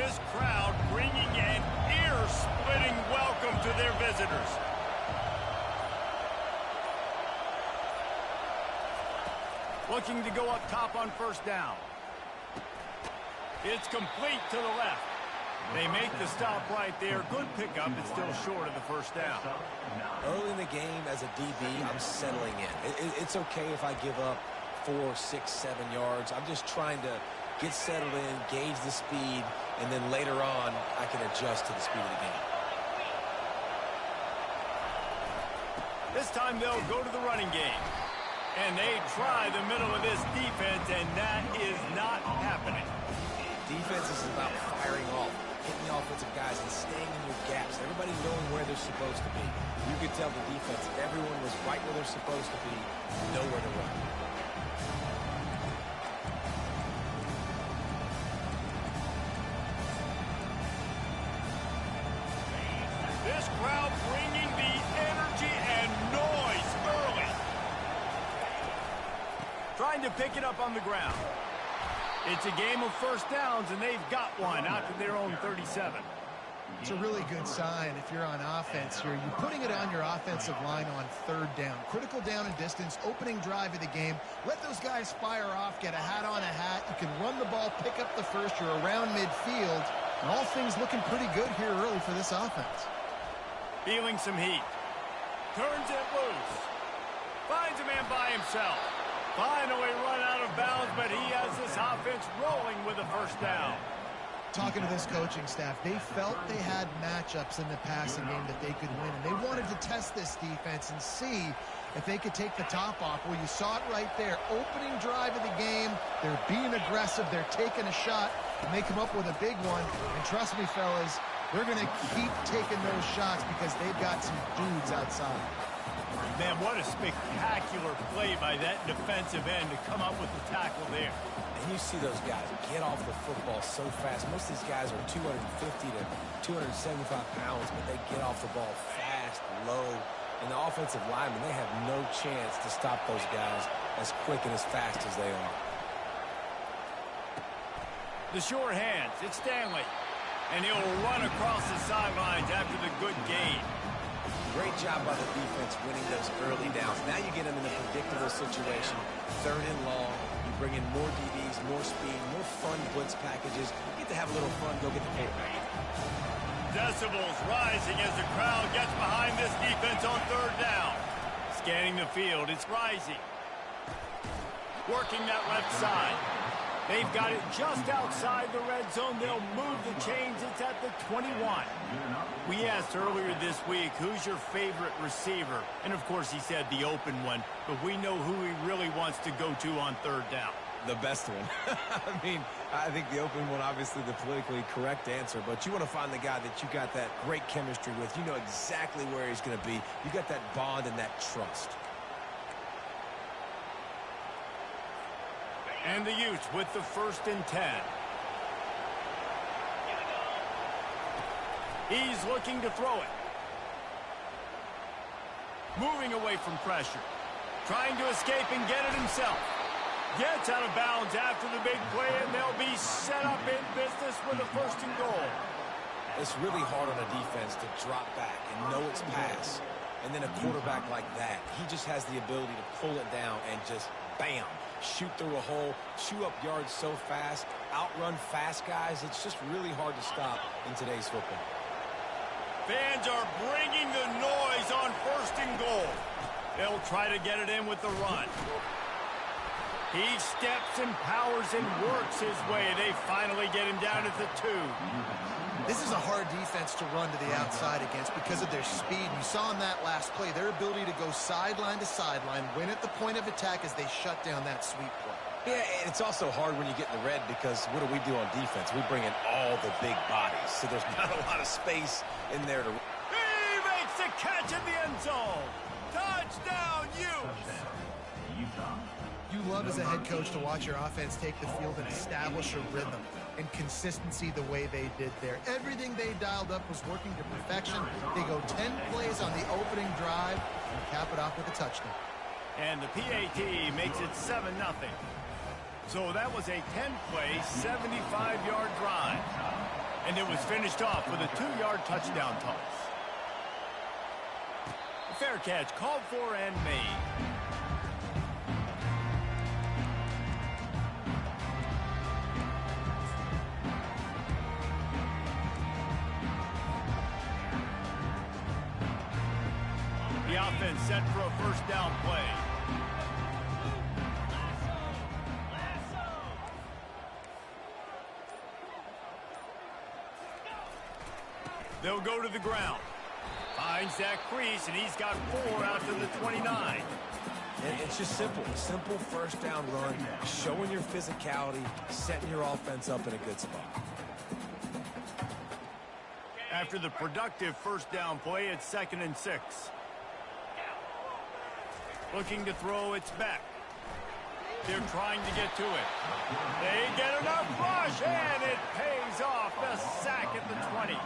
This crowd bringing an ear-splitting welcome to their visitors. Looking to go up top on first down. It's complete to the left. They make the stop right there. Good pickup, but still short of the first down. Early in the game, as a DB, I'm settling in. It's okay if I give up 4, 6, 7 yards. I'm just trying to get settled in, gauge the speed, and then later on, I can adjust to the speed of the game. This time they'll go to the running game. And they try the middle of this defense, and that is not happening. Defense is about firing off, hitting the offensive guys, and staying in your gaps. Everybody knowing where they're supposed to be. You could tell the defense, everyone was right where they're supposed to be, nowhere to run. This crowd bringing the energy and noise early. Trying to pick it up on the ground. It's a game of first downs, and they've got one out to their own 37. It's a really good sign if you're on offense here. You're putting it on your offensive line on third down. Critical down and distance, opening drive of the game. Let those guys fire off, get a hat on a hat. You can run the ball, pick up the first. You're around midfield. And all things looking pretty good here early for this offense. Feeling some heat. Turns it loose. Finds a man by himself. Finally run out of bounds, but he has this offense rolling with a first down. Talking to this coaching staff, they felt they had matchups in the passing game that they could win, and they wanted to test this defense and see if they could take the top off. Well, you saw it right there. Opening drive of the game, they're being aggressive, they're taking a shot, and they come up with a big one. And trust me, fellas, they're going to keep taking those shots because they've got some dudes outside. Man, what a spectacular play by that defensive end to come up with the tackle there. And you see those guys get off the football so fast. Most of these guys are 250 to 275 pounds, but they get off the ball fast, low. And the offensive linemen, they have no chance to stop those guys as quick and as fast as they are. The short hands, it's Stanley. And he'll run across the sidelines after the good gain. Great job by the defense winning those early downs. Now you get them in a predictable situation. Third and long. You bring in more DBs, more speed, more fun blitz packages. You get to have a little fun. Go get the quarterback. Decibels rising as the crowd gets behind this defense on third down. Scanning the field, it's rising. Working that left side. They've got it just outside the red zone. They'll move the chains. It's at the 21. We asked earlier this week, who's your favorite receiver? And, of course, he said the open one. But we know who he really wants to go to on third down. The best one. I mean, I think the open one, obviously the politically correct answer. But you want to find the guy that you got that great chemistry with. You know exactly where he's going to be. You got that bond and that trust. And the Utes with the 1st and 10. He's looking to throw it. Moving away from pressure. Trying to escape and get it himself. Gets out of bounds after the big play, and they'll be set up in business with a 1st and goal. It's really hard on a defense to drop back and know it's pass. And then a quarterback like that, he just has the ability to pull it down and just, bam, shoot through a hole, chew up yards so fast, outrun fast guys. It's just really hard to stop in today's football. Fans are bringing the noise on 1st and goal. They'll try to get it in with the run. He steps and powers and works his way. They finally get him down at the 2. This is a hard defense to run to the outside against because of their speed. You saw in that last play their ability to go sideline to sideline, win at the point of attack as they shut down that sweep play. Yeah, and it's also hard when you get in the red because what do we do on defense? We bring in all the big bodies, so there's not a lot of space in there to... He makes the catch in the end zone. Touchdown, Utes! You love as a head coach to watch your offense take the field and establish a rhythm and consistency the way they did there. Everything they dialed up was working to perfection. They go 10 plays on the opening drive and cap it off with a touchdown. And the PAT makes it 7-0. So that was a 10-play, 75-yard drive. And it was finished off with a 2-yard touchdown toss. Fair catch called for and made. The offense set for a first down play. They'll go to the ground. Finds that crease, and he's got 4 out to the 29. And it's just simple. Simple first down run, showing your physicality, setting your offense up in a good spot. After the productive first down play, it's 2nd and 6. Looking to throw, it's back. They're trying to get to it. They get enough rush, and it pays off. The sack at the 20.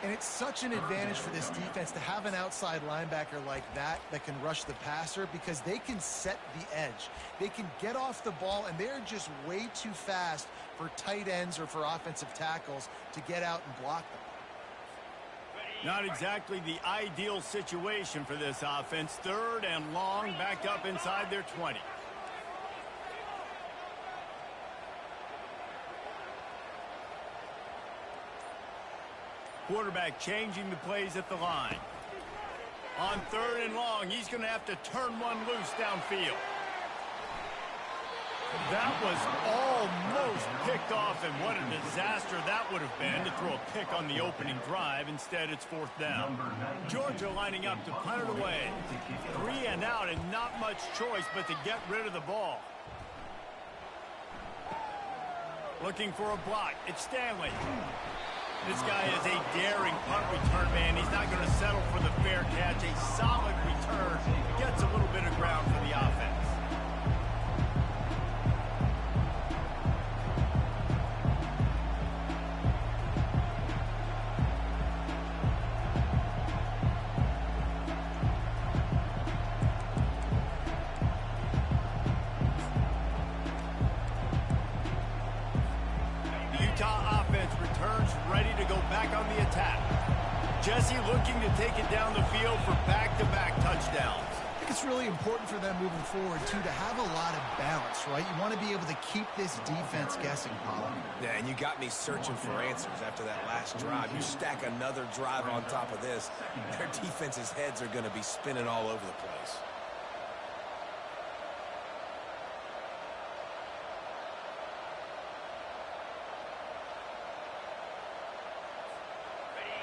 And it's such an advantage for this defense to have an outside linebacker like that can rush the passer, because they can set the edge. They can get off the ball, and they're just way too fast for tight ends or for offensive tackles to get out and block them. Not exactly the ideal situation for this offense. 3rd and long, backed up inside their 20. Quarterback changing the plays at the line. On 3rd and long, he's going to have to turn one loose downfield. That was almost picked off, and what a disaster that would have been to throw a pick on the opening drive. Instead, it's 4th down. Georgia lining up to punt it away. 3 and out, and not much choice but to get rid of the ball. Looking for a block. It's Stanley. This guy is a daring punt return man. He's not going to settle for the fair catch. A solid return. Gets a little bit of ground for the offense. Jesse looking to take it down the field for back-to-back touchdowns. I think it's really important for them moving forward, too, to have a lot of balance, right? You want to be able to keep this defense guessing, Paul. Yeah, and you got me searching for answers after that last drive. You stack another drive on top of this, their defense's heads are going to be spinning all over the place.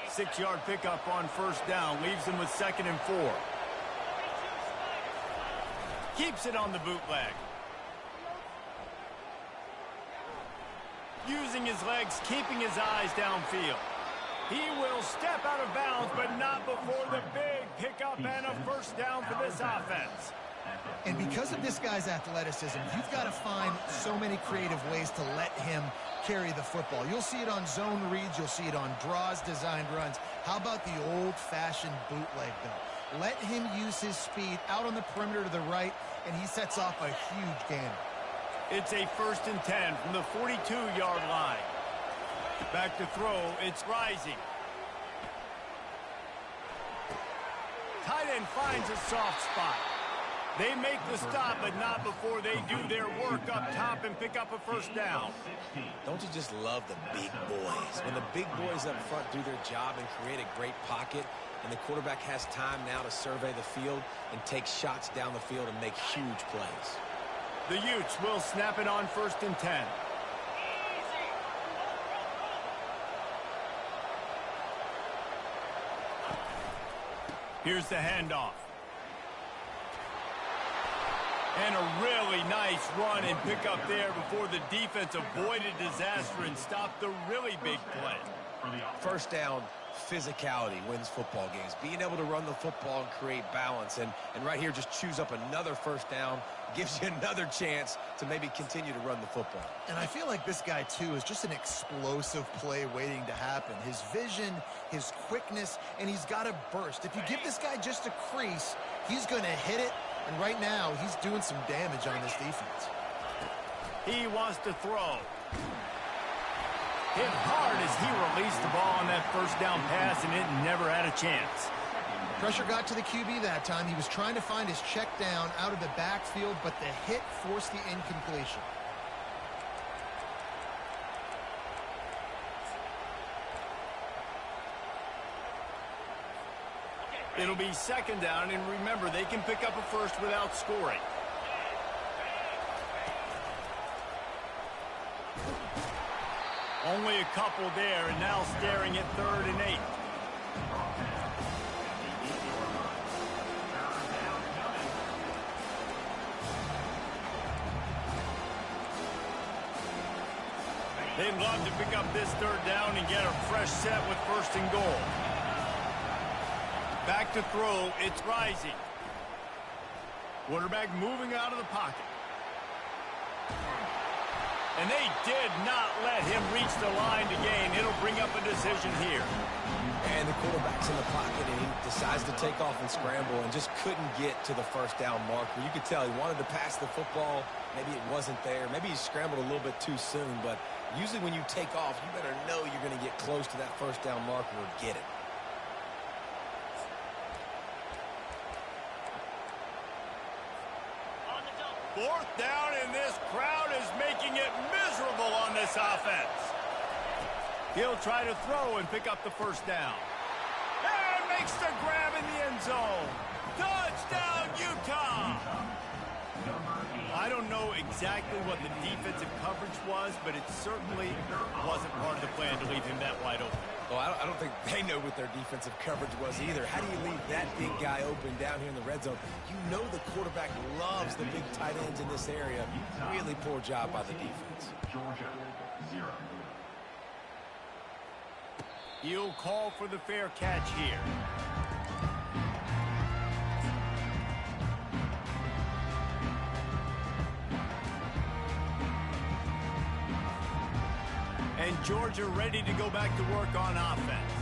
Six-yard pickup on first down. Leaves him with 2nd and 4. Keeps it on the bootleg. Using his legs, keeping his eyes downfield. He will step out of bounds, but not before the big pickup and a first down for this offense. And because of this guy's athleticism, you've got to find so many creative ways to let him carry the football. You'll see it on zone reads. You'll see it on draws, designed runs. How about the old-fashioned bootleg, though? Let him use his speed out on the perimeter to the right, and he sets off a huge gainer. It's a 1st and 10 from the 42-yard line. Back to throw. It's Rising. Tight end finds a soft spot. They make the stop, but not before they do their work up top and pick up a first down. Don't you just love the big boys? When the big boys up front do their job and create a great pocket, and the quarterback has time now to survey the field and take shots down the field and make huge plays. The Utes will snap it on 1st and 10. Here's the handoff. And a really nice run and pick up there before the defense avoided disaster and stopped the really big play. First down, physicality wins football games. Being able to run the football and create balance. And right here, just choose up another first down. Gives you another chance to maybe continue to run the football. And I feel like this guy, too, is just an explosive play waiting to happen. His vision, his quickness, and he's got a burst. If you give this guy just a crease, he's going to hit it. And right now, he's doing some damage on this defense. He wants to throw. Hit hard as he released the ball on that first down pass, and it never had a chance. Pressure got to the QB that time. He was trying to find his check down out of the backfield, but the hit forced the incompletion. It'll be second down, and remember, they can pick up a first without scoring. Only a couple there, and now staring at 3rd and 8. They'd love to pick up this 3rd down and get a fresh set with 1st and goal. Back to throw, it's Rising. Quarterback moving out of the pocket. And they did not let him reach the line to gain. It'll bring up a decision here. And the quarterback's in the pocket, and he decides to take off and scramble and just couldn't get to the 1st down marker. You could tell he wanted to pass the football. Maybe it wasn't there. Maybe he scrambled a little bit too soon. But usually when you take off, you better know you're going to get close to that 1st down marker or get it. Fourth down, and this crowd is making it miserable on this offense. He'll try to throw and pick up the 1st down. And makes the grab in the end zone. Touchdown, Utah! I don't know exactly what the defensive coverage was, but it certainly wasn't part of the plan to leave him that wide open. Well, I don't think they know what their defensive coverage was either. How do you leave that big guy open down here in the red zone? You know the quarterback loves the big tight ends in this area. Really poor job by the defense. Georgia, 0. He'll call for the fair catch here. And Georgia ready to go back to work on offense.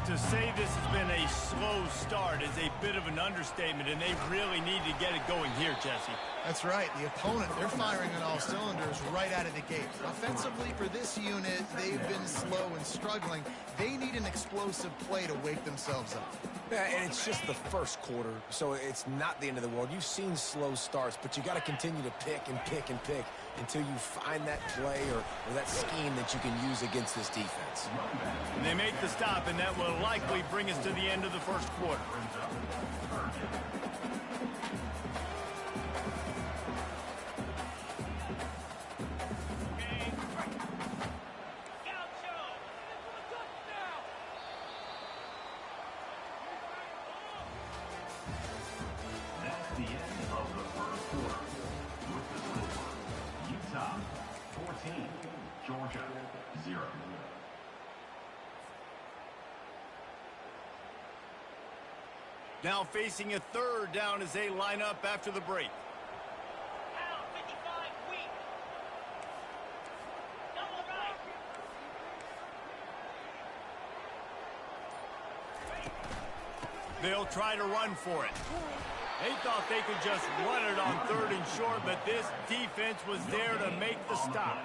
To say this has been a slow start is a bit of an understatement, and they really need to get it going here, Jesse. That's right. The opponent, they're firing on all cylinders right out of the gate. Offensively, for this unit, they've been slow and struggling. They need an explosive play to wake themselves up. Yeah, and it's just the 1st quarter, so it's not the end of the world. You've seen slow starts, but you got to continue to pick and pick and pick until you find that play or that scheme that you can use against this defense. And they make the stop, and that will likely bring us to the end of the 1st quarter. That's the end of the 1st quarter. With the score, Utah 14, Georgia 0. Now facing a 3rd down as they line up after the break. They'll try to run for it. They thought they could just run it on 3rd and short, but this defense was there to make the stop.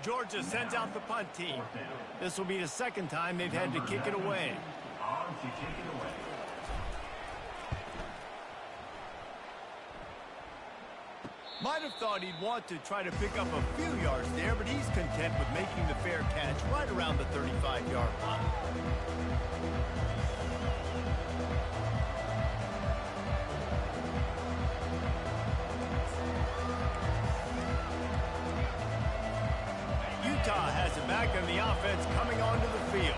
Georgia sends out the punt team. This will be the 2nd time they've had to kick it away. On to kick it away. Might have thought he'd want to try to pick up a few yards there, but he's content with making the fair catch right around the 35-yard line. Utah has it back, and the offense coming onto the field.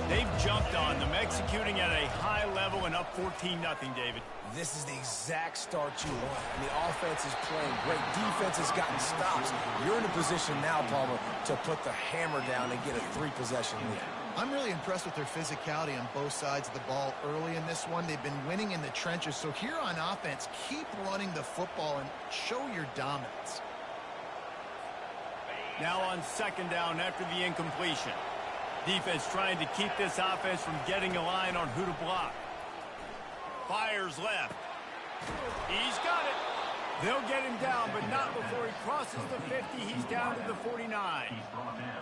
They've jumped on them, executing at a high level and up 14-0, David. This is the exact start you want. The offense is playing great. Defense has gotten stops. You're in a position now, Palmer, to put the hammer down and get a 3-possession lead. I'm really impressed with their physicality on both sides of the ball early in this one. They've been winning in the trenches. So here on offense, keep running the football and show your dominance. Now on 2nd down after the incompletion. Defense trying to keep this offense from getting a line on who to block. Fires left. He's got it. They'll get him down, but not before he crosses the 50. He's down to the 49.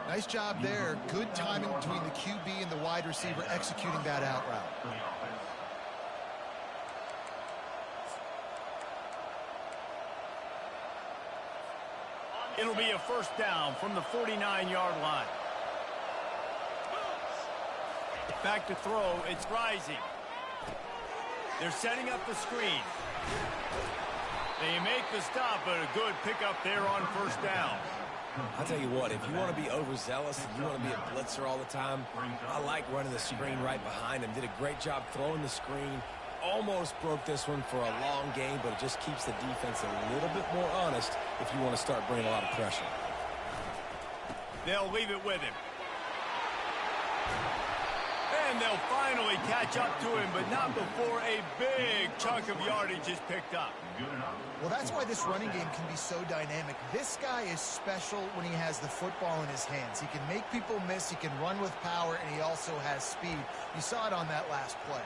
Nice job there. Good timing between the QB and the wide receiver executing that out route. It'll be a first down from the 49-yard line. Back to throw. It's rising. They're setting up the screen. They make the stop, but a good pickup there on first down. I'll tell you what, if you want to be overzealous and you want to be a blitzer all the time, I like running the screen right behind him. Did a great job throwing the screen. Almost broke this one for a long game, but it just keeps the defense a little bit more honest if you want to start bringing a lot of pressure. They'll leave it with him. And they'll finally catch up to him, but not before a big chunk of yardage is picked up. Well, that's why this running game can be so dynamic. This guy is special when he has the football in his hands. He can make people miss, he can run with power, and he also has speed. You saw it on that last play.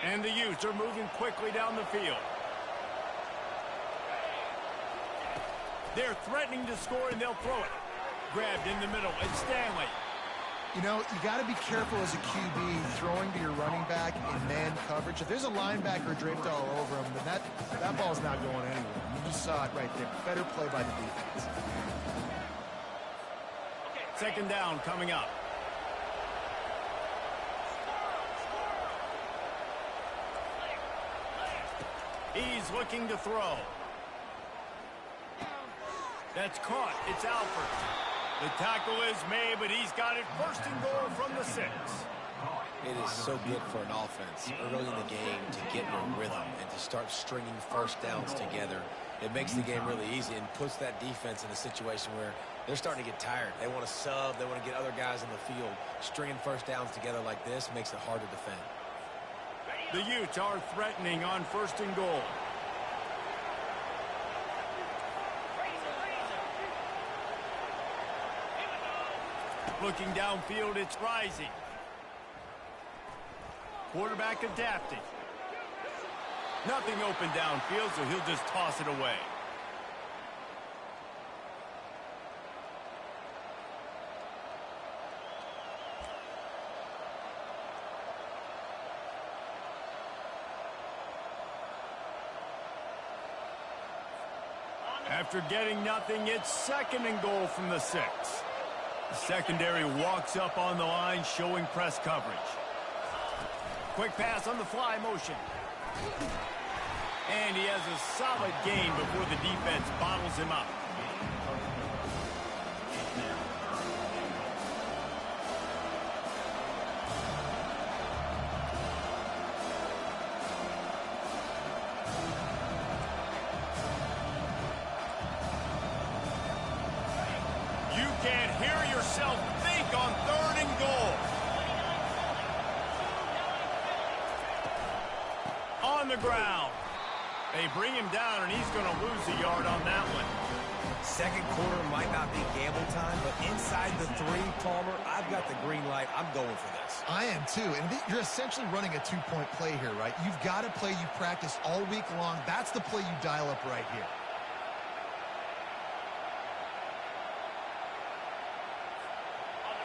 And the Utes are moving quickly down the field. They're threatening to score, and they'll throw it. Grabbed in the middle. It's Stanley. You know, you got to be careful as a QB throwing to your running back in man coverage. If there's a linebacker draped all over him, then that ball's not going anywhere. You just saw it right there. Better play by the defense. Second down coming up. He's looking to throw. That's caught. It's Alford. The tackle is made, but he's got it first and goal from the 6. It is so good for an offense early in the game to get in a rhythm and to start stringing first downs together. It makes the game really easy and puts that defense in a situation where they're starting to get tired. They want to sub. They want to get other guys in the field. Stringing first downs together like this makes it hard to defend. The Utes are threatening on first and goal. Looking downfield, it's rising. Quarterback adapting. Nothing open downfield, so he'll just toss it away. After getting nothing, it's second and goal from the 6. The secondary walks up on the line, showing press coverage. Quick pass on the fly motion. And he has a solid gain before the defense bottles him up. You can't hear yourself think on third and goal. On the ground. They bring him down, and he's going to lose a yard on that one. Second quarter might not be gamble time, but inside the 3, Palmer, I've got the green light. I'm going for this. I am too, and you're essentially running a 2-point play here, right? You've got a play you practice all week long. That's the play you dial up right here.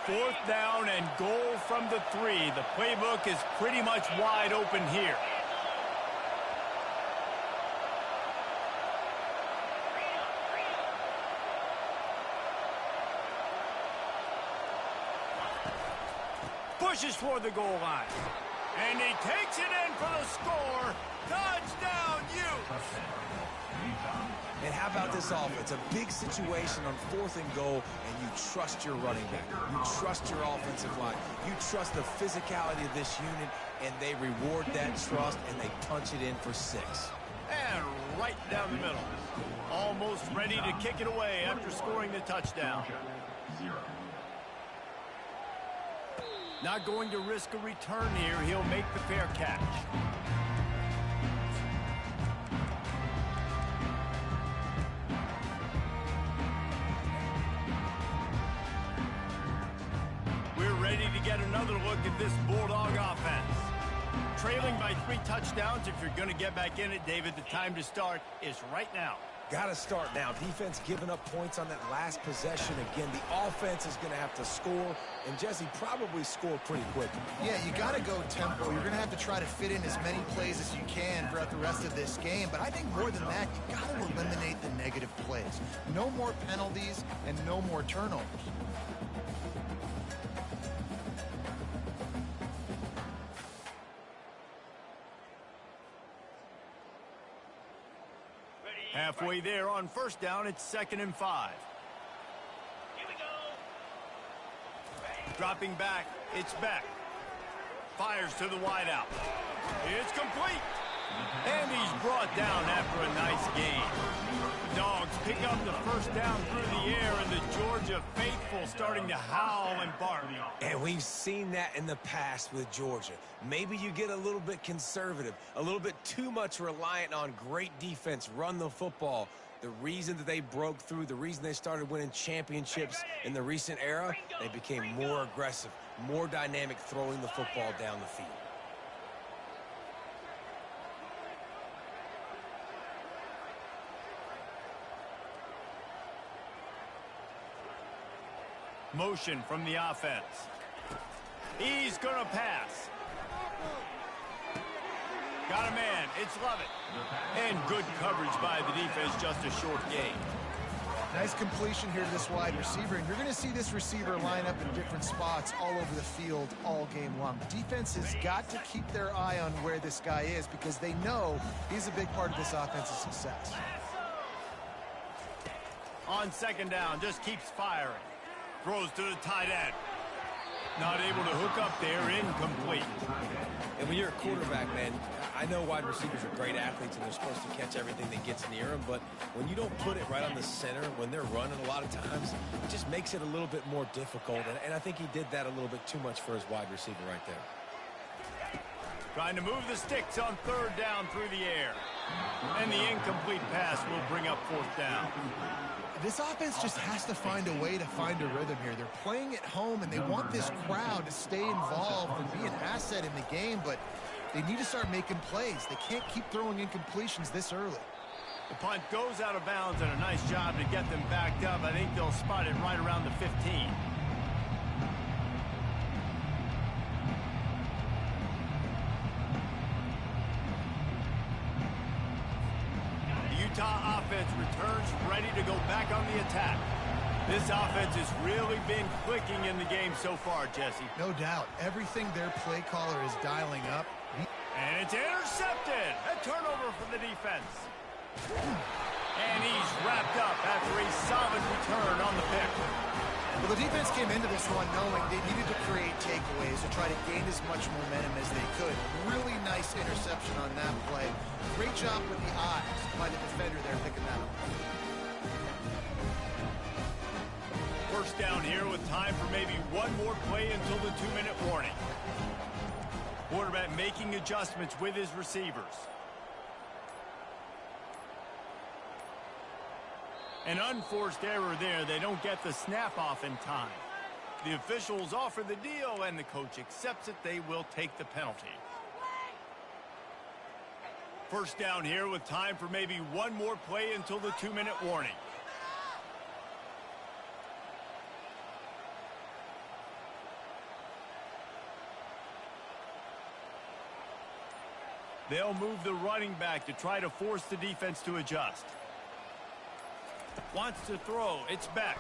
Fourth down and goal from the 3. The playbook is pretty much wide open here. Pushes for the goal line. And he takes it in for the score. Touchdown, Utes! And how about this offense? A big situation on 4th and goal, and you trust your running back. You trust your offensive line. You trust the physicality of this unit, and they reward that trust, and they punch it in for 6. And right down the middle. Almost ready to kick it away after scoring the touchdown. Not going to risk a return here. He'll make the fair catch. We're ready to get another look at this Bulldog offense. Trailing by 3 touchdowns. If you're going to get back in it, David, the time to start is right now. Got to start now. Defense giving up points on that last possession. Again, the offense is going to have to score, and Jesse probably score pretty quick. Yeah, you got to go tempo. You're going to have to try to fit in as many plays as you can throughout the rest of this game. But I think more than that, you got to eliminate the negative plays. No more penalties and no more turnovers. Halfway there on first down, it's 2nd and 5. Here we go. Dropping back, it's Beck. Fires to the wideout. It's complete. And he's brought down after a nice gain. Dogs pick up the first down through the air, and the Georgia faithful starting to howl and bark. And we've seen that in the past with Georgia. Maybe you get a little bit conservative, a little bit too much reliant on great defense, run the football. The reason that they broke through, the reason they started winning championships in the recent era, they became more aggressive, more dynamic throwing the football down the field. Motion from the offense. He's going to pass. Got a man. It's Lovett. And good coverage by the defense, just a short gain. Nice completion here to this wide receiver, and you're going to see this receiver line up in different spots all over the field all game long. The defense has got to keep their eye on where this guy is because they know he's a big part of this offense's success. On 2nd down, just keeps firing. Throws to the tight end. Not able to hook up there, incomplete. And when you're a quarterback, man, I know wide receivers are great athletes and they're supposed to catch everything that gets near them, but when you don't put it right on the center, when they're running a lot of times, it just makes it a little bit more difficult. And I think he did that a little bit too much for his wide receiver right there. Trying to move the sticks on 3rd down through the air. And the incomplete pass will bring up 4th down. This offense just has to find a way to find a rhythm here. They're playing at home, and they want this crowd to stay involved and be an asset in the game, but they need to start making plays. They can't keep throwing incompletions this early. The punt goes out of bounds, and a nice job to get them backed up. I think they'll spot it right around the 15. Utah offense returns ready to go back on the attack. This offense has really been clicking in the game so far, Jesse. No doubt. Everything their play caller is dialing up. And it's intercepted. A turnover for the defense. And he's wrapped up after a solid return on the pick. Well, the defense came into this one knowing they needed to create takeaways to try to gain as much momentum as they could. Really nice interception on that play. Great job with the eyes by the defender there picking that up. First down here with time for maybe one more play until the 2-minute warning. Quarterback making adjustments with his receivers. An unforced error there. They don't get the snap off in time. The officials offer the deal, and the coach accepts it. They will take the penalty. First down here with time for maybe one more play until the 2-minute warning. They'll move the running back to try to force the defense to adjust. Wants to throw. It's Beck.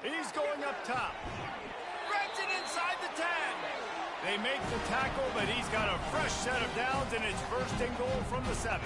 He's going up top. Grabs it inside the 10. They make the tackle, but he's got a fresh set of downs, and it's 1st and goal from the 7.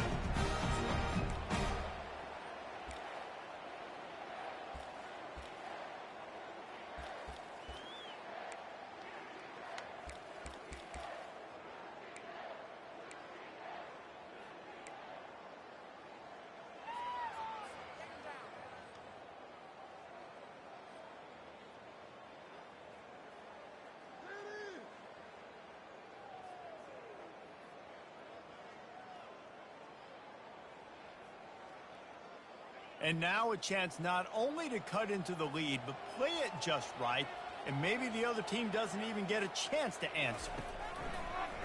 And now a chance not only to cut into the lead, but play it just right, and maybe the other team doesn't even get a chance to answer.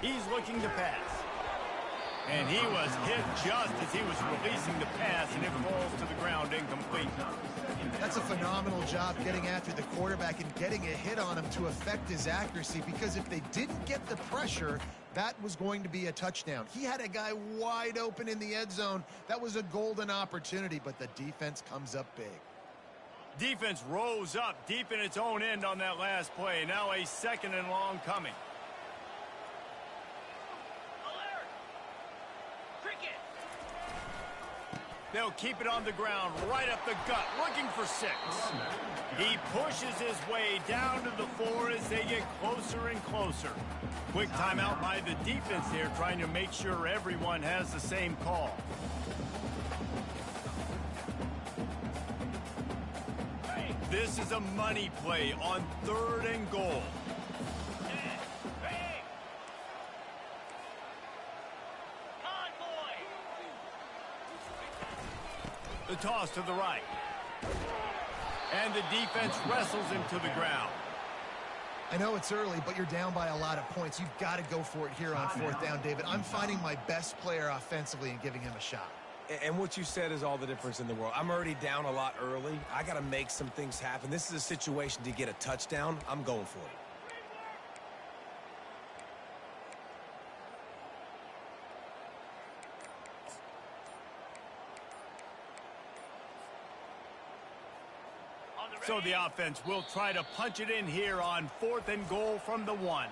He's looking to pass. And he was hit just as he was releasing the pass, and it falls to the ground incomplete. That's a phenomenal job getting after the quarterback and getting a hit on him to affect his accuracy, because if they didn't get the pressure, that was going to be a touchdown. He had a guy wide open in the end zone. That was a golden opportunity, but the defense comes up big. Defense rose up deep in its own end on that last play. Now a 2nd and long coming. They'll keep it on the ground, right up the gut, looking for 6. He pushes his way down to the 4 as they get closer and closer. Quick timeout by the defense there, trying to make sure everyone has the same call. This is a money play on 3rd and goal. The toss to the right. And the defense wrestles him to the ground. I know it's early, but you're down by a lot of points. You've got to go for it here on 4th down, David. I'm finding my best player offensively and giving him a shot. And what you said is all the difference in the world. I'm already down a lot early. I got to make some things happen. This is a situation to get a touchdown. I'm going for it. So the offense will try to punch it in here on 4th and goal from the 1.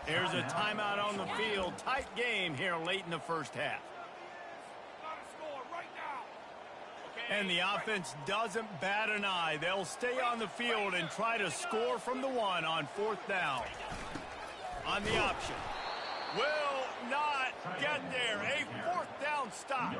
There's a timeout on the field. Tight game here late in the first half. And the offense doesn't bat an eye. They'll stay on the field and try to score from the 1 on 4th down. On the option. Will not get there. A 4th down stop.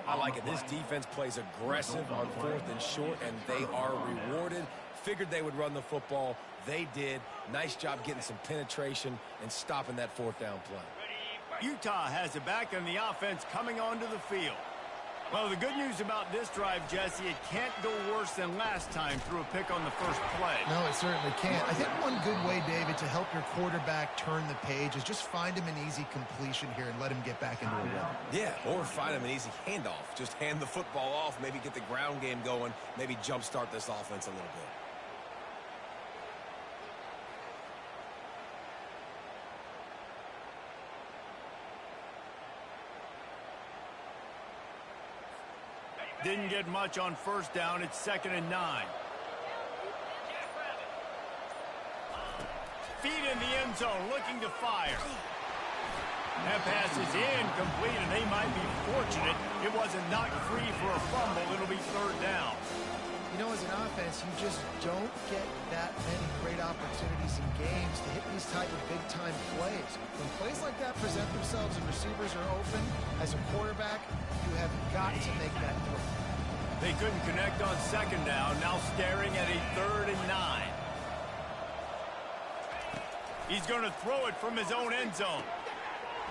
I like it. This defense plays aggressive on 4th and short, and they are rewarded. Figured they would run the football. They did. Nice job getting some penetration and stopping that 4th down play. Utah has it back on the offense coming onto the field. Well, the good news about this drive, Jesse, it can't go worse than last time through a pick on the first play. No, it certainly can't. I think one good way, David, to help your quarterback turn the page is just find him an easy completion here and let him get back into a rhythm. Yeah, or find him an easy handoff. Just hand the football off, maybe get the ground game going, maybe jumpstart this offense a little bit. Didn't get much on 1st down. It's 2nd and 9. Feet in the end zone, looking to fire. That pass is incomplete, and they might be fortunate it wasn't knocked free for a fumble. It'll be 3rd down. You know, as an offense, you just don't get that many great opportunities in games to hit these type of big-time plays. When plays like that present themselves and receivers are open, as a quarterback, you have got to make that throw. They couldn't connect on 2nd down, now staring at a 3rd and 9. He's going to throw it from his own end zone.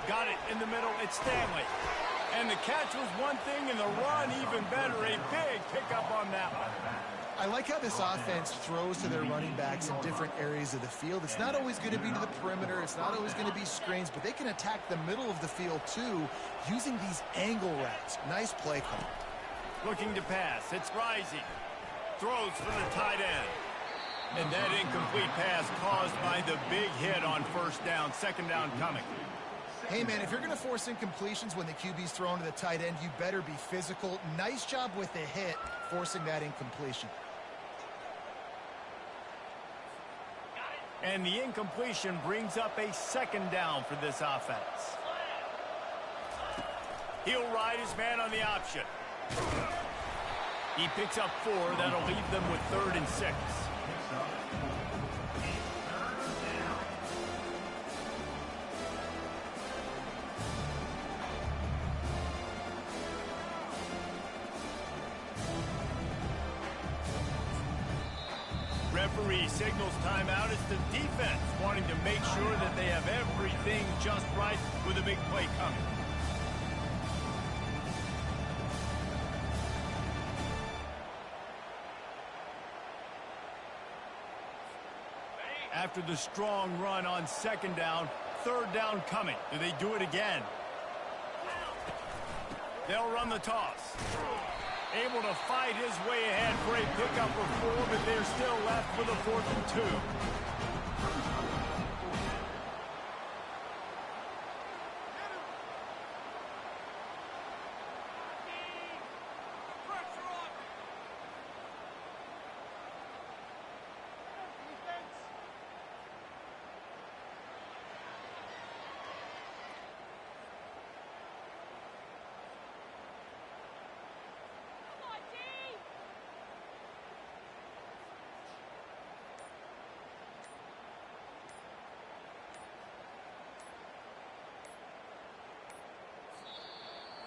Got it in the middle. It's Stanley. And the catch was one thing, and the run even better. A big pickup on that one. I like how this offense throws to their running backs in different areas of the field. It's not always going to be to the perimeter. It's not always going to be screens, but they can attack the middle of the field, too, using these angle routes. Nice play call. Looking to pass. It's Rising. Throws for the tight end. And that incomplete pass caused by the big hit on 1st down. 2nd down coming. Hey, man, if you're going to force incompletions when the QB's thrown to the tight end, you better be physical. Nice job with the hit, forcing that incompletion. And the incompletion brings up a 2nd down for this offense. He'll ride his man on the option. He picks up 4. That'll leave them with 3rd and 6. Referee signals timeout. It's the defense wanting to make sure that they have everything just right with a big play coming. after the strong run on second down. Third down coming. Do they do it again? They'll run the toss. Able to fight his way ahead for a pickup of 4, but they're still left with a 4th and 2.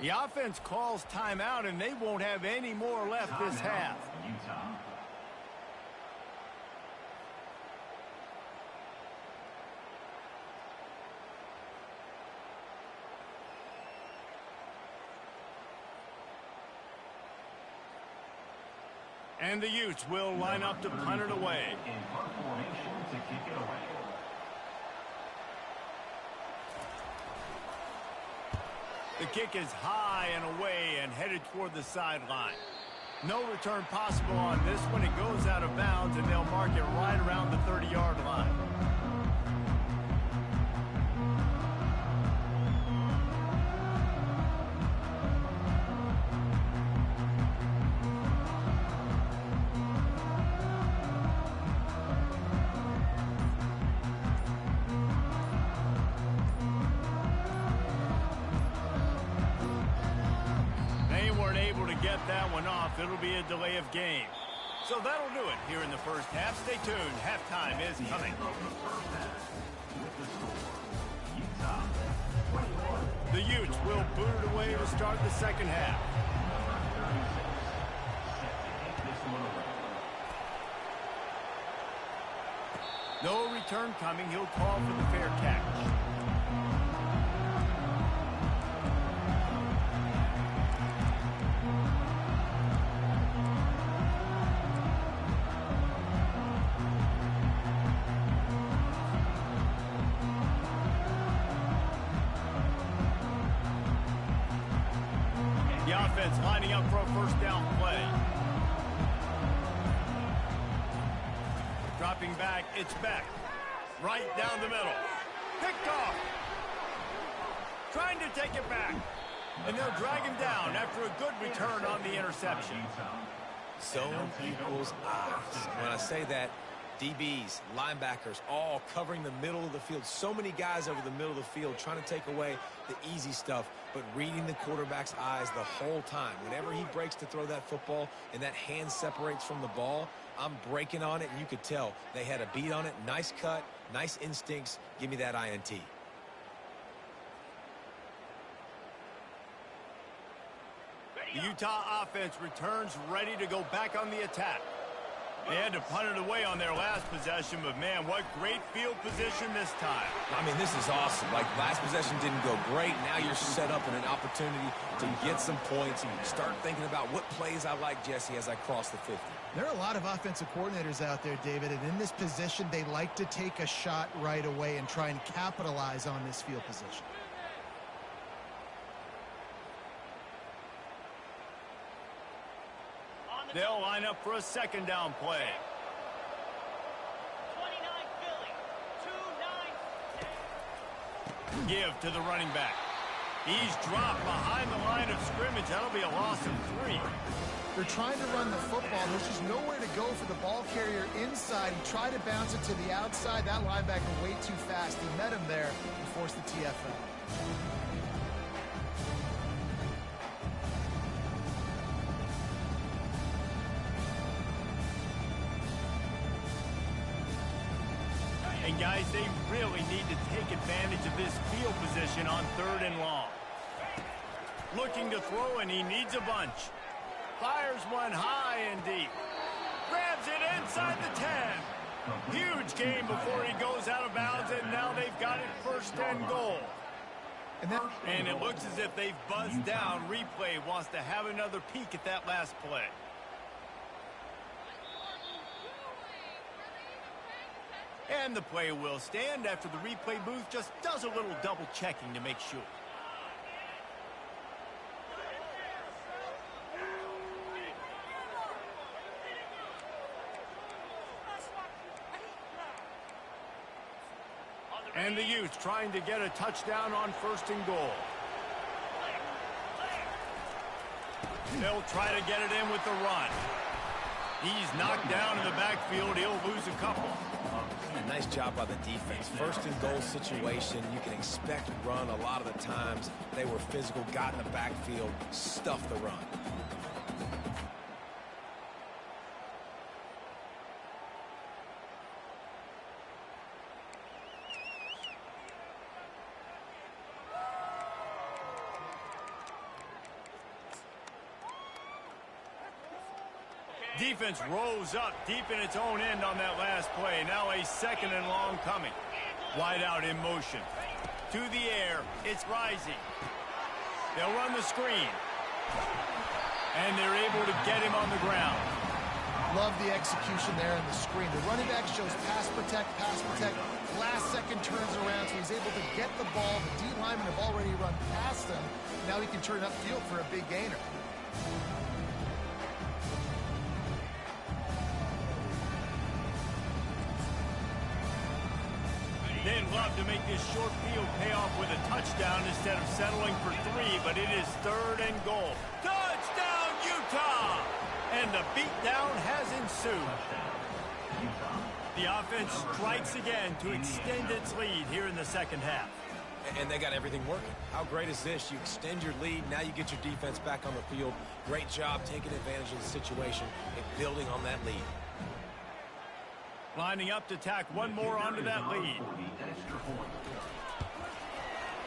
The offense calls timeout, and they won't have any more left this half. Utah. And the Utes will line up to punt it away. In punt formation to kick it away. The kick is high and away and headed toward the sideline. No return possible on this one. It goes out of bounds, and they'll mark it right around the 30-yard line. That one off. It'll be a delay of game. So that'll do it here in the first half. Stay tuned. Halftime is coming. The Utes will boot it away to start the second half. No return coming. He'll call for the fair catch. The offense lining up for a first down play. Dropping back, it's Beck. Right down the middle. Picked off. Trying to take it back. And they'll drag him down after a good return on the interception. Zone equals eyes. When I say that, DBs, linebackers, all covering the middle of the field. So many guys over the middle of the field trying to take away the easy stuff, but reading the quarterback's eyes the whole time. Whenever he breaks to throw that football and that hand separates from the ball, I'm breaking on it, and you could tell they had a beat on it. Nice cut, nice instincts. Give me that INT. The Utah offense returns ready to go back on the attack. They had to punt it away on their last possession, but man, what great field position this time. I mean, this is awesome. Like, last possession didn't go great. Now you're set up in an opportunity to get some points and start thinking about what plays I like, Jesse, as I cross the 50. There are a lot of offensive coordinators out there, David, and in this position, they like to take a shot right away and try and capitalize on this field position. They'll line up for a second down play. 29 Philly, 2-9. Give to the running back. He's dropped behind the line of scrimmage. That'll be a loss of 3. They're trying to run the football. There's just nowhere to go for the ball carrier inside. He tried to bounce it to the outside. That linebacker way too fast. He met him there and forced the TFL. And guys, they really need to take advantage of this field position on 3rd and long. Looking to throw, and he needs a bunch. Fires one high and deep. Grabs it inside the 10. Huge gain before he goes out of bounds, and now they've got it 1st and goal. And it looks as if they've buzzed down. Replay wants to have another peek at that last play. And the play will stand after the replay booth just does a little double checking to make sure. And the Utes trying to get a touchdown on 1st and goal. They'll try to get it in with the run. He's knocked down in the backfield. He'll lose a couple. Nice job by the defense. 1st and goal situation, you can expect run a lot of the times. They were physical, got in the backfield, stuffed the run. Defense rose up deep in its own end on that last play. Now a 2nd and long coming. Wide out in motion. To the air. It's rising. They'll run the screen. And they're able to get him on the ground. Love the execution there in the screen. The running back shows pass protect. Last second turns around, so he's able to get the ball. The D linemen have already run past him. Now he can turn upfield for a big gainer. They'd love to make this short field pay off with a touchdown instead of settling for 3, but it is 3rd and goal. Touchdown, Utah! And the beatdown has ensued. The offense strikes again to extend its lead here in the 2nd half. And they got everything working. How great is this? You extend your lead, now you get your defense back on the field. Great job taking advantage of the situation and building on that lead. Lining up to tack one more onto that lead.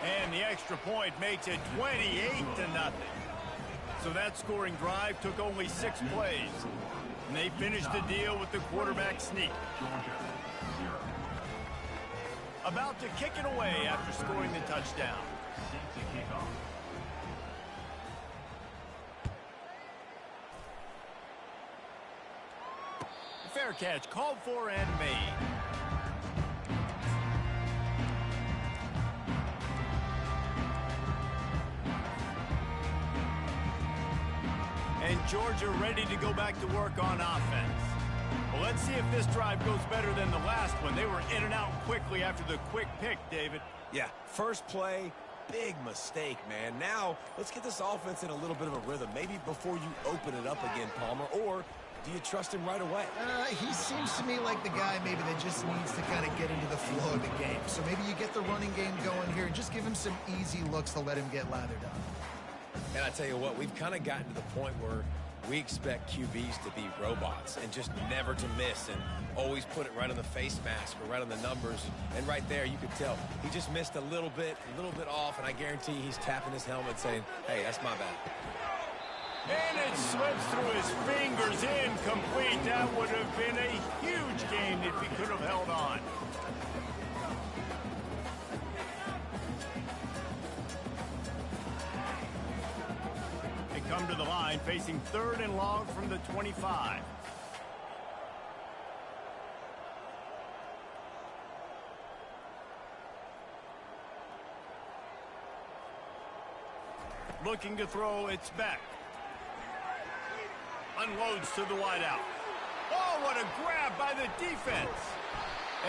And the extra point makes it 28-0. So that scoring drive took only 6 plays. And they finished the deal with the quarterback sneak. About to kick it away after scoring the touchdown. Fair catch called for and made. And Georgia ready to go back to work on offense. Well, let's see if this drive goes better than the last one. They were in and out quickly after the quick pick, David. Yeah, first play, big mistake, man. Now, let's get this offense in a little bit of a rhythm. Maybe before you open it up again, Palmer, or do you trust him right away? He seems to me like the guy maybe that just needs to kind of get into the flow of the game. So maybe you get the running game going here and just give him some easy looks to let him get lathered up. And I tell you what, we've kind of gotten to the point where we expect QBs to be robots and just never to miss and always put it right on the face mask or right on the numbers. And right there, you could tell he just missed a little bit off, and I guarantee he's tapping his helmet saying, hey, that's my bad. And it slips through his fingers, incomplete. That would have been a huge gain if he could have held on. They come to the line facing 3rd and long from the 25. Looking to throw, it's back. Unloads to the wideout. Oh, what a grab by the defense.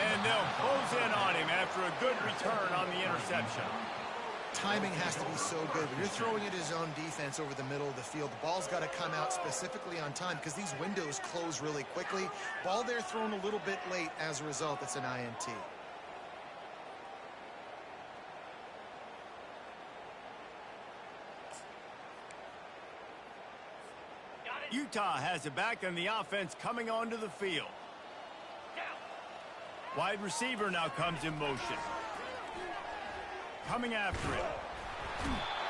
And they'll close in on him after a good return on the interception. Timing has to be so good. When you're throwing at his own defense over the middle of the field, the ball's got to come out specifically on time because these windows close really quickly. Ball there thrown a little bit late. As a result, it's an INT. Utah has it back, and the offense coming onto the field. Wide receiver now comes in motion. Coming after it.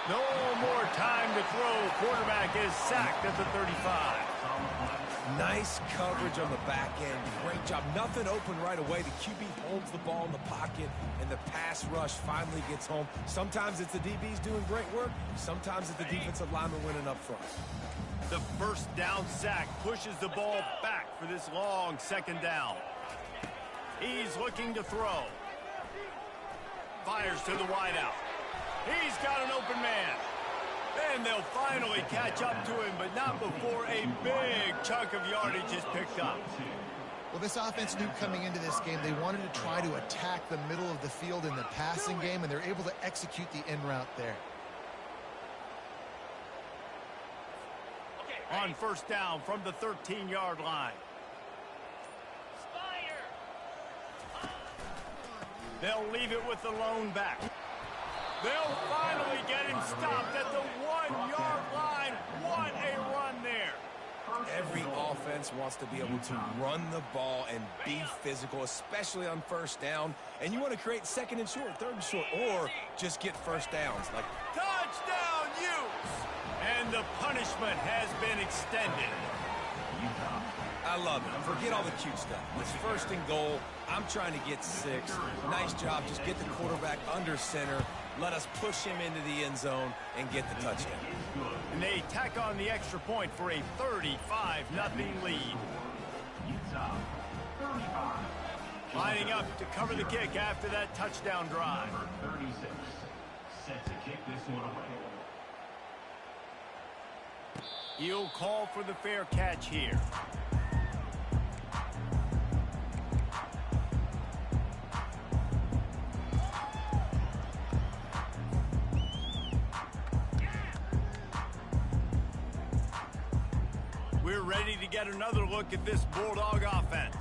No more time to throw. Quarterback is sacked at the 35. Nice coverage on the back end. Great job. Nothing open right away. The QB holds the ball in the pocket, and the pass rush finally gets home. Sometimes it's the DBs doing great work. Sometimes it's the defensive lineman winning up front. The first down sack pushes the ball back for this long 2nd down. He's looking to throw. Fires to the wideout. He's got an open man. And they'll finally catch up to him, but not before a big chunk of yardage is picked up. Well, this offense knew coming into this game they wanted to try to attack the middle of the field in the passing game, and they're able to execute the in route there. On first down from the 13-yard line. They'll leave it with the lone back. They'll finally get him stopped at the 1-yard line. What a run there. Every offense wants to be able to run the ball and be physical, especially on first down. And you want to create second and short, third and short, or just get first downs. Like touchdown, Utes! And the punishment has been extended. I love it. Forget all the cute stuff. It's first and goal. I'm trying to get 6. Nice job. Just get the quarterback under center. Let us push him into the end zone and get the touchdown. And they tack on the extra point for a 35-0 lead. Utah, 35. Lining up to cover the kick after that touchdown drive. Number 36, set to kick this one away. He'll call for the fair catch here. We're ready to get another look at this Bulldog offense.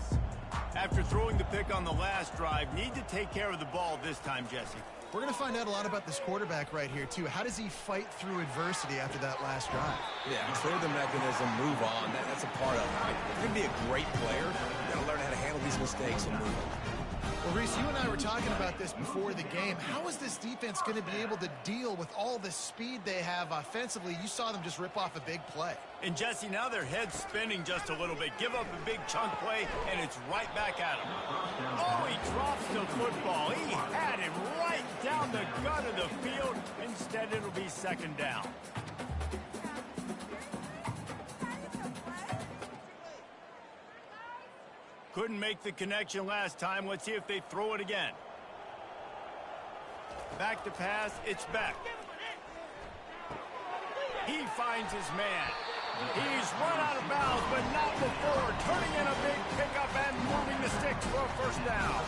After throwing the pick on the last drive, need to take care of the ball this time, Jesse. We're going to find out a lot about this quarterback right here, too. How does he fight through adversity after that last drive? Yeah, clear the mechanism, move on. That's a part of it, right? If you're going to be a great player, you've got to learn how to handle these mistakes and move on. Well, Reese, you and I were talking about this before the game. How is this defense going to be able to deal with all the speed they have offensively? You saw them just rip off a big play. And, Jesse, now their head's spinning just a little bit. Give up a big chunk play, and it's right back at him. Oh, he drops the football. He had it right down the gut of the field. Instead, it'll be second down. Couldn't make the connection last time. Let's see if they throw it again. Back to pass. It's Beck. He finds his man. He's run out of bounds, but not before. Turning in a big pickup and moving the sticks for a first down.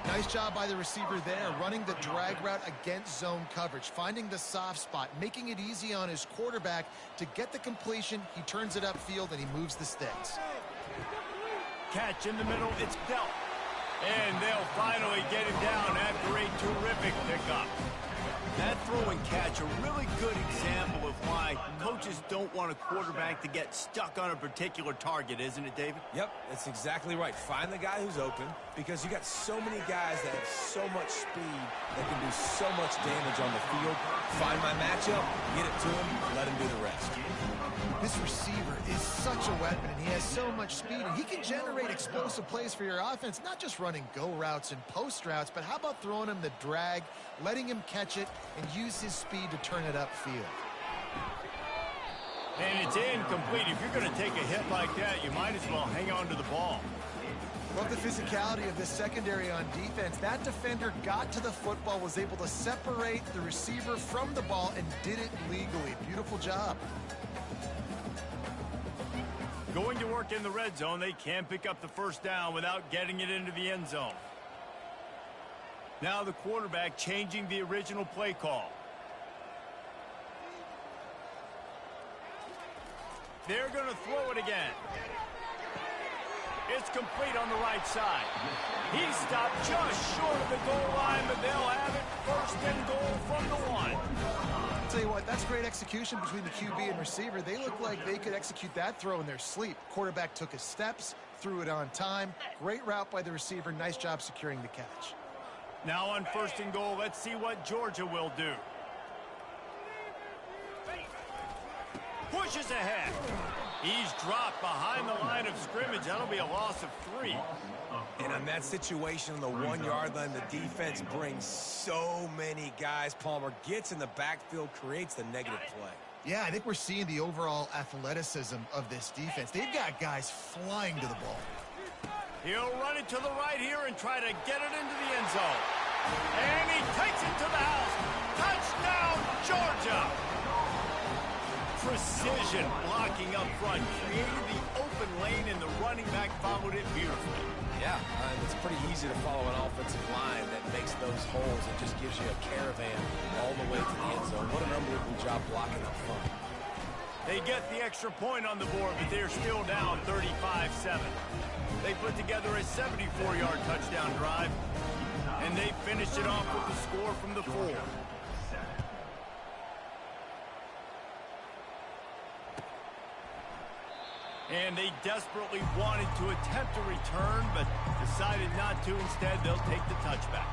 Nice job by the receiver there, running the drag route against zone coverage, finding the soft spot, making it easy on his quarterback to get the completion. He turns it upfield, and he moves the sticks. Catch in the middle, it's dealt. And they'll finally get him down after a terrific pickup. That throw and catch, a really good example of why coaches don't want a quarterback to get stuck on a particular target, isn't it, David? Yep, that's exactly right. Find the guy who's open, because you got so many guys that have so much speed that can do so much damage on the field. Find my matchup, get it to him, let him do the rest. This receiver is such a weapon, and he has so much speed, and he can generate explosive plays for your offense, not just running go routes and post routes, but how about throwing him the drag, letting him catch it, and use his speed to turn it upfield. And it's incomplete. If you're going to take a hit like that, you might as well hang on to the ball. Well, the physicality of this secondary on defense, that defender got to the football, was able to separate the receiver from the ball, and did it legally. Beautiful job. Going to work in the red zone, they can pick up the first down without getting it into the end zone. Now the quarterback changing the original play call. They're going to throw it again. It's complete on the right side. He stopped just short of the goal line, but they'll have it first and goal from the 1. I'll tell you what, that's great execution between the QB and receiver. They look like they could execute that throw in their sleep. Quarterback took his steps, threw it on time. Great route by the receiver. Nice job securing the catch. Now on first and goal, let's see what Georgia will do. Pushes ahead. He's dropped behind the line of scrimmage. That'll be a loss of 3. And on that situation on the 1-yard line, the defense brings so many guys. Palmer gets in the backfield, creates the negative play. Yeah, I think we're seeing the overall athleticism of this defense. They've got guys flying to the ball. He'll run it to the right here and try to get it into the end zone. And he takes it to the house. Touchdown, Georgia! Precision blocking up front created the open lane, and the running back followed it beautifully. Yeah, it's pretty easy to follow an offensive line that makes those holes and just gives you a caravan all the way to the end zone. What an unbelievable job blocking up front. They get the extra point on the board, but they're still down 35-7. They put together a 74-yard touchdown drive, and they finished it off with the score from the 4. And they desperately wanted to attempt a return, but decided not to. Instead, they'll take the touchback.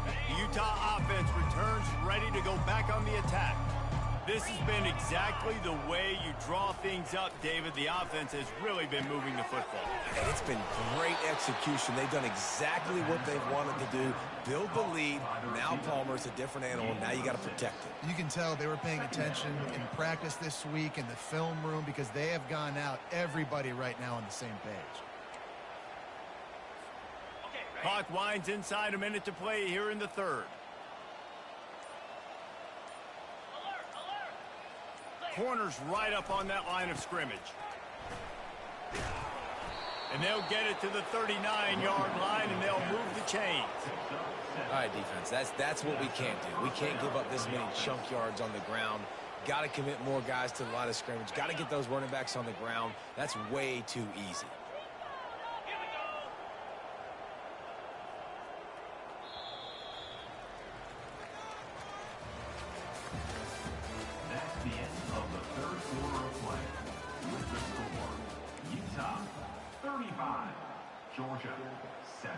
The Utah offense returns ready to go back on the attack. This has been exactly the way you draw things up, David. The offense has really been moving the football. And it's been great execution. They've done exactly what they've wanted to do. Build the lead. Now Palmer's a different animal. Now you got to protect it. You can tell they were paying attention in practice this week in the film room because they have gone out, everybody right now on the same page. Clock winds inside, a minute to play here in the 3rd. Corners right up on that line of scrimmage. And they'll get it to the 39-yard line, and they'll move the chains. All right, defense, that's what we can't do. We can't give up this many chunk yards on the ground. Got to commit more guys to the line of scrimmage. Got to get those running backs on the ground. That's way too easy. That's the end of the 3rd quarter of play. With the score, Utah 35, Georgia 7.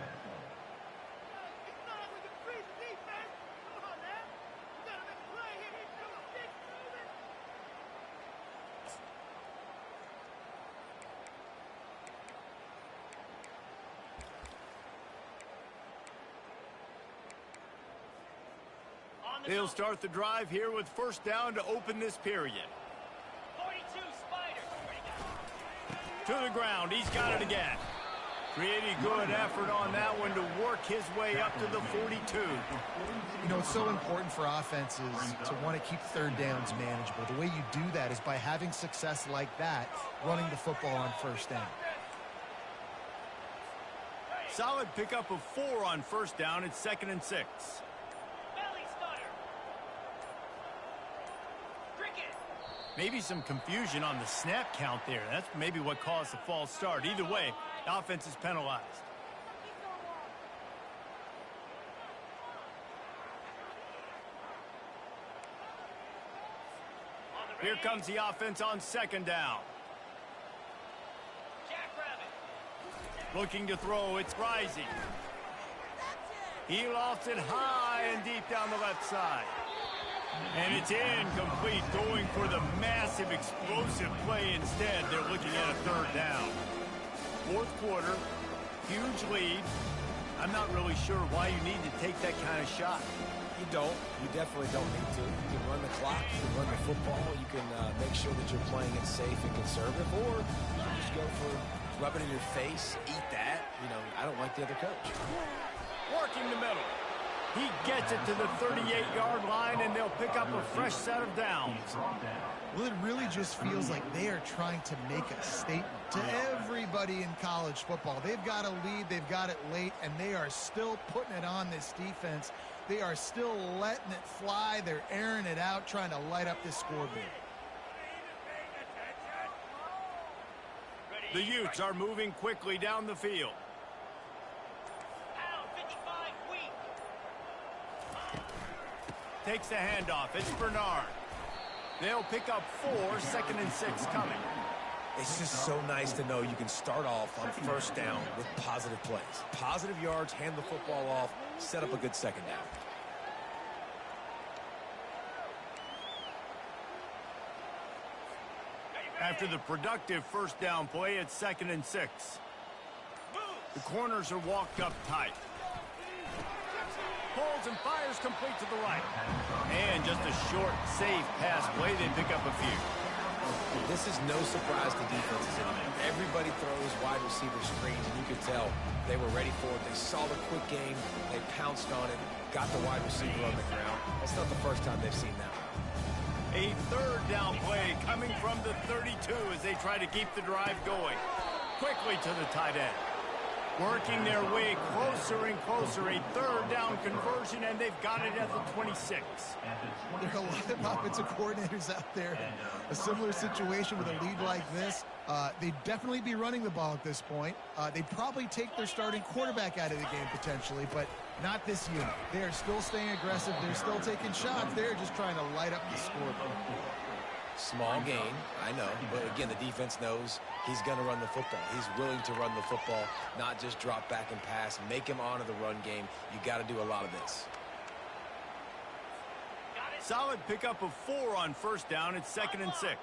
They'll start the drive here with first down to open this period. 42 Spider. To the ground. He's got it again. Pretty good effort on that one to work his way up to the 42. You know, it's so important for offenses to want to keep third downs manageable. The way you do that is by having success like that, running the football on first down. Solid pickup of 4 on first down. It's 2nd and 6. Maybe some confusion on the snap count there. That's maybe what caused the false start. Either way, the offense is penalized. Here comes the offense on 2nd down. Looking to throw. It's Rising. He lofts it high and deep down the left side. And it's incomplete, going for the massive explosive play instead. They're looking at a 3rd down. 4th quarter, huge lead. I'm not really sure why you need to take that kind of shot. You don't. You definitely don't need to. You can run the clock. You can run the football. You can make sure that you're playing it safe and conservative. Or you can just go for rub it in your face, eat that. You know, I don't like the other coach. Working the middle. He gets it to the 38-yard line, and they'll pick up a fresh set of downs. Well, it really just feels like they are trying to make a statement to everybody in college football. They've got a lead, they've got it late, and they are still putting it on this defense. They are still letting it fly. They're airing it out, trying to light up this scoreboard. The Utes are moving quickly down the field. Takes the handoff. It's Bernard. They'll pick up 4, 2nd and 6 coming. It's just so nice to know you can start off on first down with positive plays. Positive yards, hand the football off, set up a good 2nd down. After the productive first down play, it's 2nd and 6. The corners are walked up tight. pulls and fires complete to the right. And just a short, safe pass play. They pick up a few. This is no surprise to defenses anymore. Everybody throws wide receiver screens, and you could tell they were ready for it. They saw the quick game. They pounced on it, got the wide receiver on the ground. That's not the first time they've seen that one. A third down play coming from the 32 as they try to keep the drive going. Quickly to the tight end. Working their way closer and closer. A third down conversion, and they've got it at the 26. There are a lot of offensive coordinators out there. A similar situation with a lead like this. They'd definitely be running the ball at this point. They'd probably take their starting quarterback out of the game potentially, but not this unit. They're still staying aggressive. They're still taking shots. They're just trying to light up the scoreboard. Small gain, I know, but again, the defense knows he's going to run the football. He's willing to run the football, not just drop back and pass, make him honor the run game. You got to do a lot of this. Solid pickup of 4 on first down. It's 2nd and 6.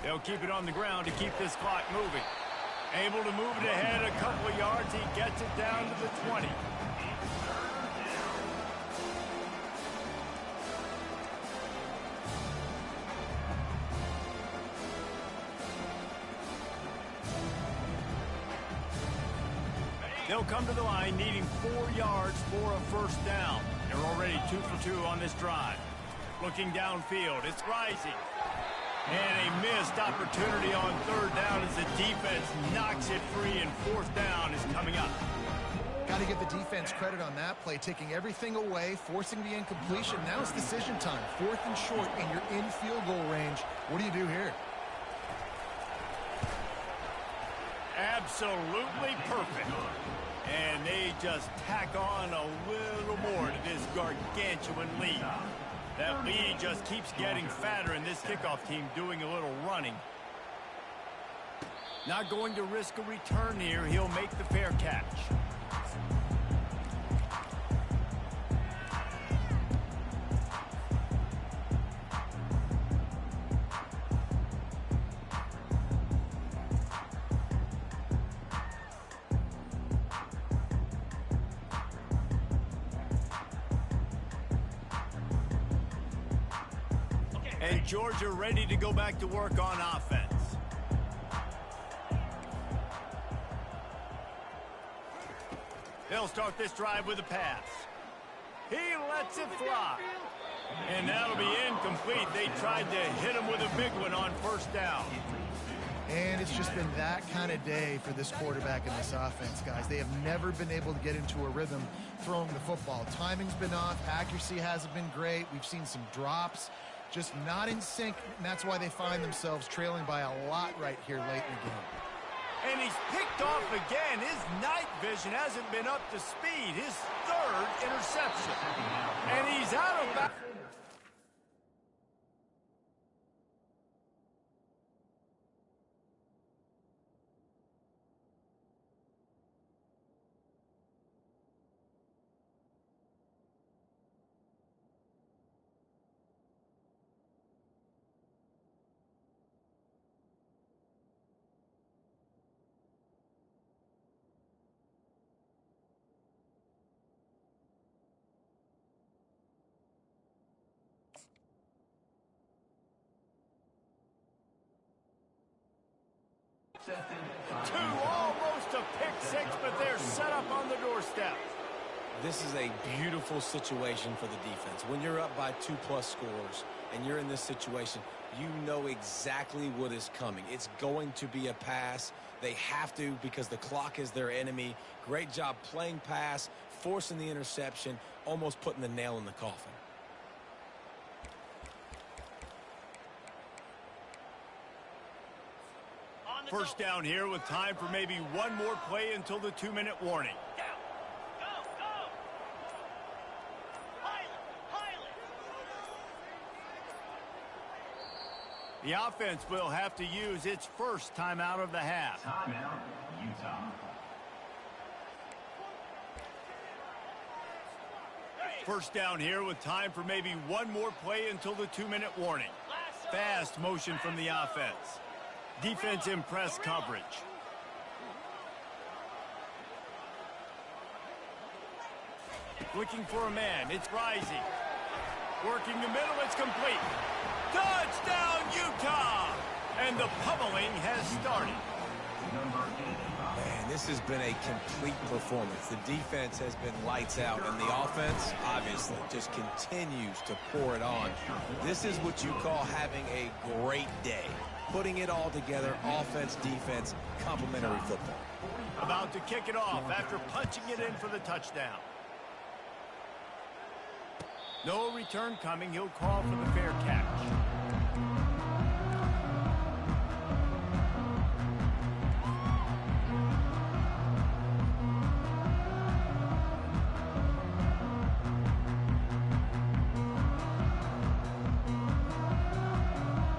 They'll keep it on the ground to keep this clock moving. Able to move it ahead a couple of yards. He gets it down to the 20. They'll come to the line needing 4 yards for a first down. They're already 2 for 2 on this drive. Looking downfield, it's rising. And a missed opportunity on third down as the defense knocks it free, and fourth down is coming up. Got to give the defense credit on that play, taking everything away, forcing the incompletion. Now it's decision time. 4th and short, and you're in field goal range. What do you do here? Absolutely perfect. And they just tack on a little more to this gargantuan lead. That lead just keeps getting fatter, and this kickoff team doing a little running. Not going to risk a return here. He'll make the fair catch. And Georgia ready to go back to work on offense. They'll start this drive with a pass. He lets it fly. And that'll be incomplete. They tried to hit him with a big one on first down. And it's just been that kind of day for this quarterback and this offense, guys. They have never been able to get into a rhythm throwing the football. Timing's been off. Accuracy hasn't been great. We've seen some drops. Just not in sync, and that's why they find themselves trailing by a lot right here late in the game. And he's picked off again. His night vision hasn't been up to speed. His 3rd interception. And he's out of bounds. Two, almost a pick six, but they're set up on the doorstep. This is a beautiful situation for the defense. When you're up by 2+ scores and you're in this situation, you know exactly what is coming. It's going to be a pass. They have to because the clock is their enemy. Great job playing pass, forcing the interception, almost putting the nail in the coffin. First down here with time for maybe one more play until the 2-minute warning. Down. Go. Pilot. The offense will have to use its first timeout of the half. Timeout, Utah. First down here with time for maybe one more play until the 2-minute warning. Fast motion from the offense. Defense in press coverage. Looking for a man. It's rising. Working the middle. It's complete. Touchdown, Utah! And the pummeling has started. Man, this has been a complete performance. The defense has been lights out, and the offense, obviously, just continues to pour it on. This is what you call having a great day. Putting it all together, offense, defense, complementary football. About to kick it off after punching it in for the touchdown. No return coming. He'll call for the fair catch.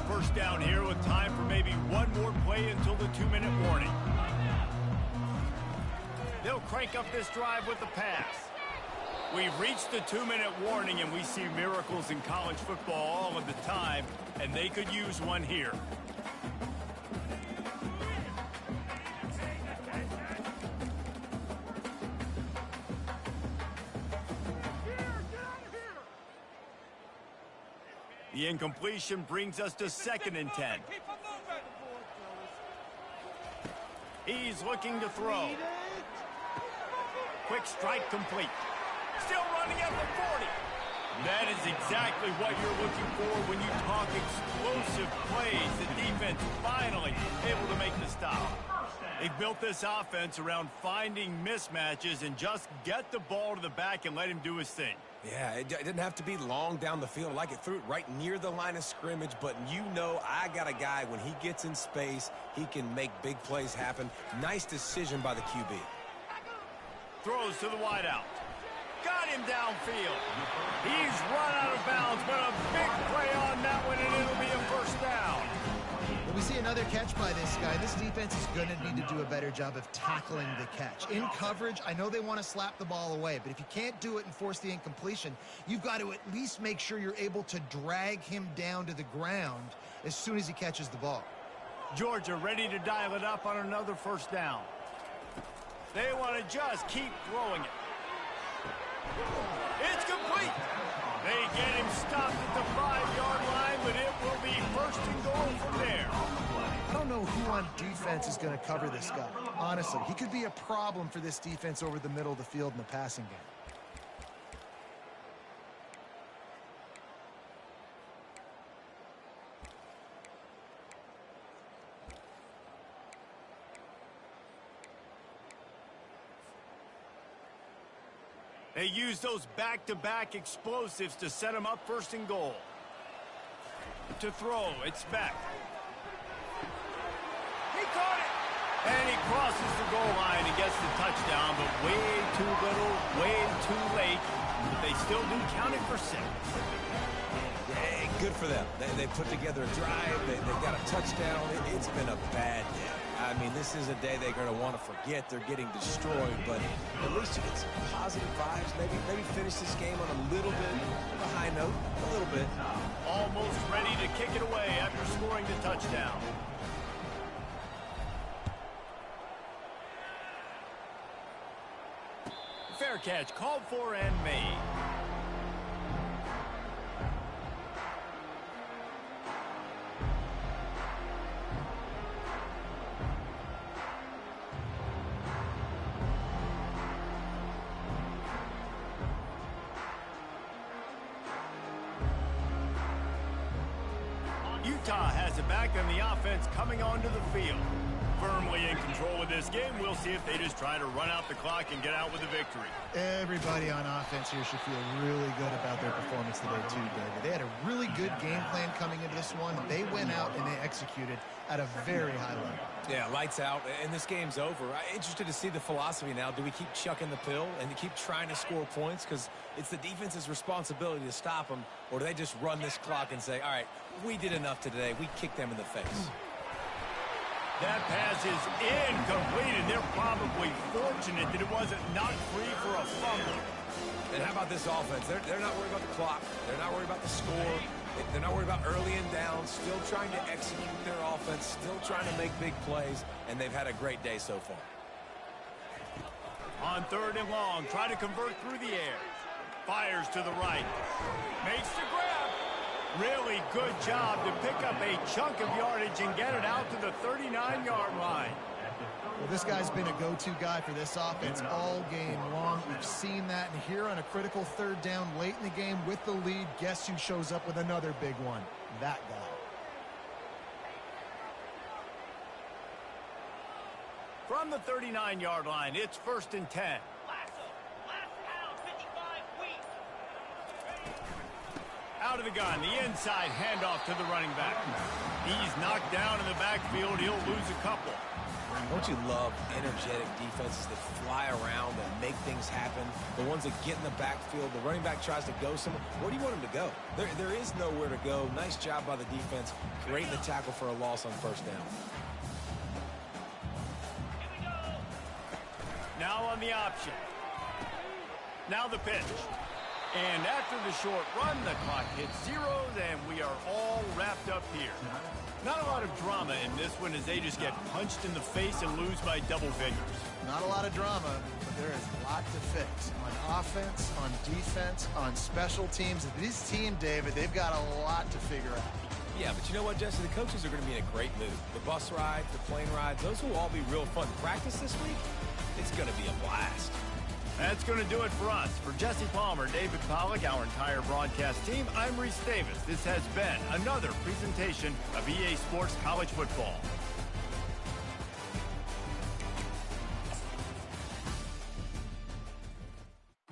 First down here with time for maybe one more play until the 2-minute warning. They'll crank up this drive with the pass. We've reached the 2-minute warning, and we see miracles in college football all of the time, and they could use one here. The incompletion brings us to 2nd and 10. He's looking to throw. Quick strike complete. Still running at the 40. That is exactly what you're looking for when you talk explosive plays. The defense finally able to make the stop. They've built this offense around finding mismatches and just get the ball to the back and let him do his thing. Yeah, it didn't have to be long down the field. Like it threw it right near the line of scrimmage, but you know I got a guy, when he gets in space, he can make big plays happen. Nice decision by the QB. Throws to the wideout. Got him downfield. He's run out of bounds, but a big play on that one, and it'll be a first down. Well, we see another catch by this guy. This defense is going to need to do a better job of tackling the catch. In coverage, I know they want to slap the ball away, but if you can't do it and force the incompletion, you've got to at least make sure you're able to drag him down to the ground as soon as he catches the ball. Georgia ready to dial it up on another first down. They want to just keep throwing it. It's complete. They get him stopped at the 5-yard line, but it will be 1st and goal from there. I don't know who on defense is going to cover this guy. Honestly, he could be a problem for this defense over the middle of the field in the passing game. They use those back-to-back explosives to set him up 1st and goal. To throw, it's back. He caught it! And he crosses the goal line and gets the touchdown, but way too little, way too late. They still do count it for 6. Yeah, good for them. They put together a drive. They got a touchdown. It's been a bad day. I mean, this is a day they're going to want to forget. They're getting destroyed, but at least you get some positive vibes. Maybe finish this game on a little bit of a high note, a little bit. Almost ready to kick it away after scoring the touchdown. Fair catch called for and made. Utah has it back, and the offense coming onto the field. Firmly in control of this game. We'll see if they just try to run out the clock and get out with a victory. Everybody on offense here should feel really good about their performance today too, David. They had a really good game plan coming into this one. They went out and they executed at a very high level. Yeah, lights out, and this game's over. I'm interested to see the philosophy now. Do we keep chucking the pill and keep trying to score points because it's the defense's responsibility to stop them, or do they just run this clock and say, all right, we did enough today. We kicked them in the face. That pass is incomplete, and they're probably fortunate that it wasn't knocked free for a fumble. And how about this offense? They're not worried about the clock. They're not worried about the score. They're not worried about early and down. Still trying to execute their offense. Still trying to make big plays. And they've had a great day so far. On 3rd and long, try to convert through the air. Fires to the right. Makes the grab. Really good job to pick up a chunk of yardage and get it out to the 39-yard line. Well, this guy's been a go-to guy for this offense all game long. We've seen that, and here on a critical third down late in the game with the lead, guess who shows up with another big one? That guy. From the 39-yard line, it's 1st and 10. Out of the gun, the inside handoff to the running back. He's knocked down in the backfield. He'll lose a couple. Don't you love energetic defenses that fly around and make things happen? The ones that get in the backfield, the running back tries to go somewhere. Where do you want him to go? There is nowhere to go. Nice job by the defense, creating the tackle for a loss on 1st down. Now on the option. Now the pitch. And after the short run, the clock hits zeros, and we are all wrapped up here. Not a lot of drama in this one as they just get punched in the face and lose by double figures. Not a lot of drama, but there is a lot to fix. On offense, on defense, on special teams. This team, David, they've got a lot to figure out. Yeah, but you know what, Jesse? The coaches are going to be in a great mood. The bus rides, the plane rides, those will all be real fun. Practice this week, it's going to be a blast. That's going to do it for us. For Jesse Palmer, David Pollack, our entire broadcast team, I'm Reese Davis. This has been another presentation of EA Sports College Football.